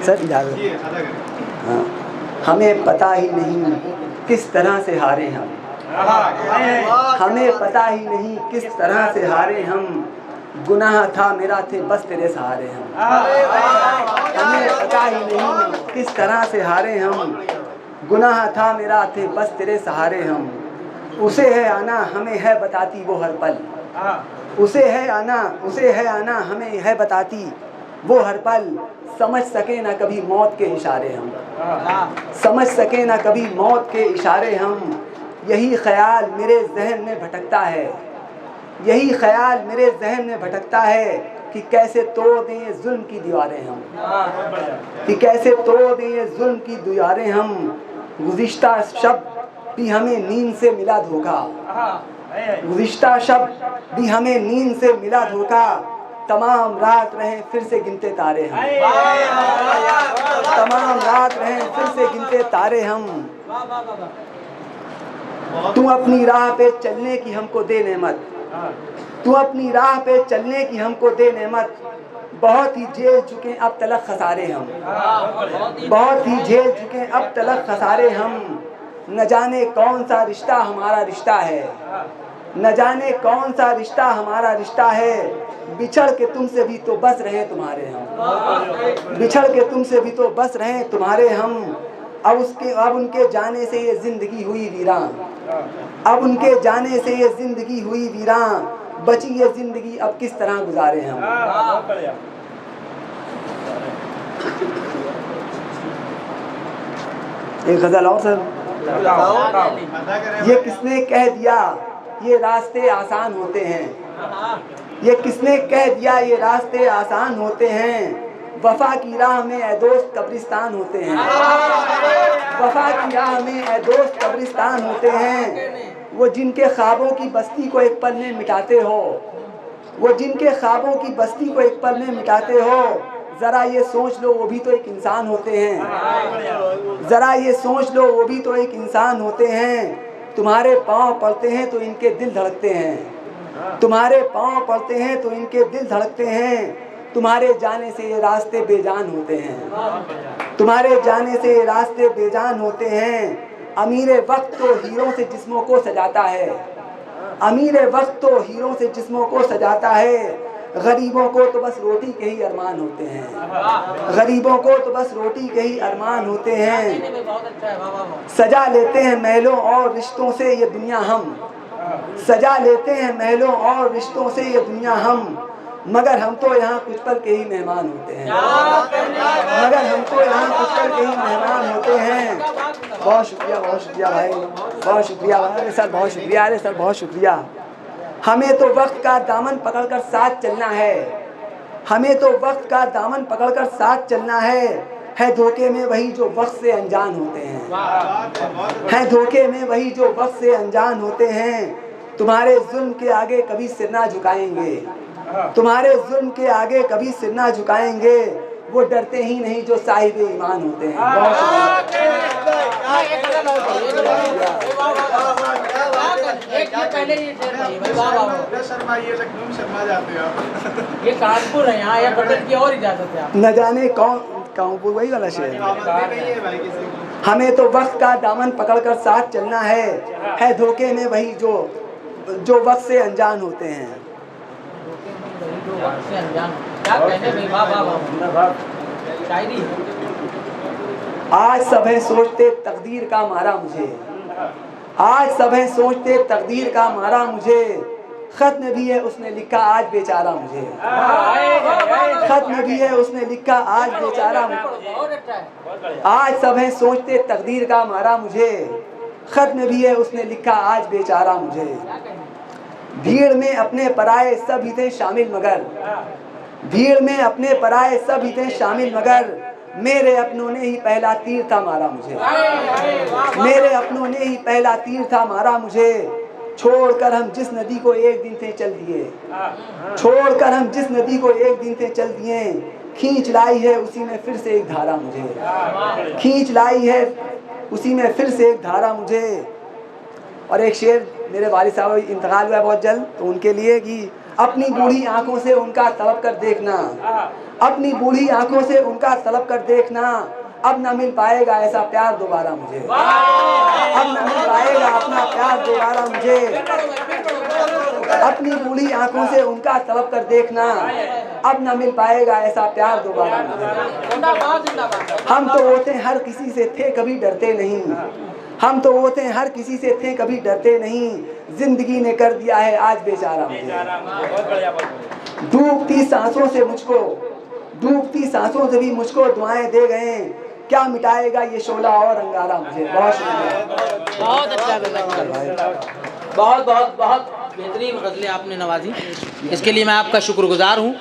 Sir इजाज़त। हाँ, हमें पता ही नहीं किस तरह से हारे हम, हमें पता ही नहीं किस तरह से हारे हम, गुनाह था मेरा थे बस तेरे सहारे हम। हमें पता ही नहीं किस तरह से हारे हम, गुनाह था मेरा थे बस तेरे सहारे हम। उसे है आना हमें है बताती वो हर पल, उसे है आना हमें है बताती वो हर पल। समझ सके ना कभी मौत के इशारे हम, समझ सके ना कभी मौत के इशारे हम। यही ख्याल मेरे जहन में भटकता है, यही ख्याल मेरे जहन में भटकता है कि कैसे तोड़ दें जुल्म की दीवारें हम, कि कैसे तोड़ दें जुल्म की दीवारें हम। गुज़िश्ता शब भी हमें नींद से मिला धोखा, गुज़िश्ता शब भी हमें नींद से मिला धोखा। तमाम रात रहे फिर से गिनते तारे हम, तमाम रात रहे फिर से गिनते तारे हम। तू अपनी राह पे चलने की हमको दे नेमत, तू अपनी राह पे चलने की हमको दे नेमत। बहुत ही झेल चुके अब तलक खसारे हम, बहुत ही झेल चुके अब तलक खसारे हम। न जाने कौन सा रिश्ता हमारा रिश्ता है, न जाने कौन सा रिश्ता हमारा रिश्ता है। बिछड़ के तुमसे भी तो बस रहे तुम्हारे हम, बिछड़ के तुमसे भी तो बस रहे तुम्हारे हम। अब उनके जाने से ये जिंदगी हुई वीरान, अब उनके जाने से ये जिंदगी हुई वीरान। बची ये जिंदगी अब किस तरह गुजारे हम। एक गजल और सर। ये किसने कह दिया ये रास्ते आसान होते हैं, ये किसने कह दिया ये रास्ते आसान होते हैं। वफा की राह में ए दोस्त कब्रिस्तान होते हैं, वफा की राह में ए दोस्त कब्रिस्तान होते हैं। वो जिनके ख्वाबों की बस्ती को एक पल में मिटाते हो, वो जिनके ख्वाबों की बस्ती को एक पल में मिटाते हो। ज़रा ये सोच लो वो भी तो एक इंसान होते हैं, ज़रा ये सोच लो वो भी तो एक इंसान होते हैं। तुम्हारे पाँव पड़ते हैं तो इनके दिल धड़कते हैं, तुम्हारे पाँव पड़ते हैं तो इनके दिल धड़कते हैं। तुम्हारे जाने से ये रास्ते बेजान होते हैं, तुम्हारे जाने से ये रास्ते बेजान होते हैं। अमीर वक्त तो हीरों से जिस्मों को सजाता है, अमीर वक्त तो हीरों से जिस्मों को सजाता है। गरीबों को तो बस रोटी के ही अरमान होते हैं, गरीबों को तो बस रोटी के ही अरमान होते हैं। सजा लेते हैं महलों और रिश्तों से ये दुनिया हम, सजा लेते हैं महलों और रिश्तों से ये दुनिया हम। मगर हम तो यहाँ कुछ पल के ही मेहमान होते हैं, मगर हम तो यहाँ कुछ पल के ही मेहमान होते हैं। बहुत शुक्रिया भाई, बहुत शुक्रिया भाई सर, बहुत शुक्रिया। अरे सर बहुत शुक्रिया। हमें तो वक्त का दामन पकड़कर साथ चलना है, हमें तो वक्त का दामन पकड़कर साथ चलना है धोखे में वही जो वक्त से अनजान होते हैं, है धोखे में वही जो वक्त से अनजान होते हैं। तुम्हारे जुल्म के आगे कभी सिर ना झुकाएंगे, तुम्हारे जुल्म के आगे कभी सिर ना झुकाएंगे। वो डरते ही नहीं जो साहिब ईमान होते हैं। ये कानपुर है यहाँ, या बदल की और इजाजत है। न जाने कौन कानपुर वही वाला शेर। हमें तो वक्त का दामन पकड़कर साथ चलना है धोखे में वही जो वक्त से अनजान होते हैं। आज सब है सोचते तकदीर का मारा मुझे, आज सब है सोचते तकदीर का मारा मुझे। खत में भी है उसने लिखा आज बेचारा मुझे, खत में भी है उसने लिखा आज बेचारा मुझे। आज सब है सोचते तकदीर का मारा मुझे, खत में भी है उसने लिखा आज बेचारा मुझे। भीड़ में अपने पराए सब ही थे शामिल मगर, भीड़ में अपने पराए सब ही थे शामिल मगर। मेरे अपनों ने ही पहला तीर था मारा मुझे, मेरे अपनों ने ही पहला तीर था मारा मुझे। छोड़कर हम जिस नदी को एक दिन थे चल दिए, छोड़कर हम जिस नदी को एक दिन थे चल दिए। खींच लाई है उसी में फिर से एक धारा मुझे, खींच लाई है उसी में फिर से एक धारा मुझे। और एक शेर, मेरे वालिद साहब इंतकाल हुआ है बहुत जल्द, तो उनके लिए कि अपनी बूढ़ी आंखों से उनका तलब कर देखना, अपनी बूढ़ी आंखों से उनका तलब कर देखना, अब न मिल पाएगा ऐसा प्यार दोबारा मुझे। अब न मिल पाएगा अपना प्यार दोबारा मुझे। अपनी बूढ़ी आंखों से उनका तलब कर देखना, अब न मिल पाएगा ऐसा प्यार दोबारा मुझे। हम तो वो थे हर किसी से थे कभी डरते नहीं, हम तो वो थे हर किसी से थे कभी डरते नहीं, जिंदगी ने कर दिया है आज बेचारा मुझे। डूबती सांसों से मुझको, डूबती सांसों से भी मुझको दुआएं दे गए, क्या मिटाएगा ये शोला और अंगारा मुझे। बहुत शुक्रिया। बहुत अच्छा, बहुत बहुत बहुत बेहतरीन गज़लें आपने नवाजी, इसके लिए मैं आपका शुक्रगुजार हूँ।